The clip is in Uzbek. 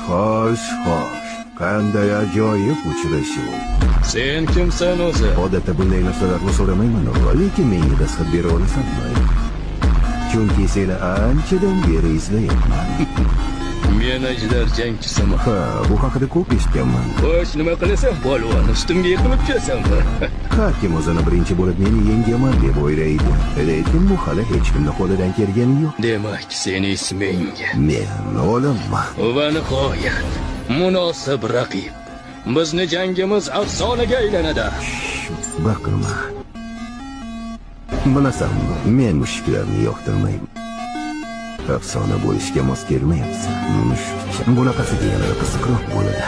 xo'sh. Qanday ajoyib uchrashuv. Sen kimsan o'zi? Odatda bunday narsalarni so'ramayman, lekin menga dastxat bera olasanmi? Chunki seni anchadan beri izlayapman. Men ajdar jangchisiman. Ha, bu haqida ko'p eshitganman. Xo'sh, nima qilasan, polvon? Ustimga yiqilib kelasanmi? Har kim o'zini birinchi bo'lib meni yengaman deb o'ylaydi. Lekin bu hali hech kimning qo'lidan kelgani yo'q. Demak, seni isming. Men o'limman. Va nihoyat, munosib raqib. Bizni jangimiz afsonaga aylanadi. Baqirma. Bilasanmi, men mushuklarni yoqtirmayman. Afsona bo'lishga mos kelmayapsan. Mushukcha. Bunaqasiga yanada qiziqroq bo'ladi.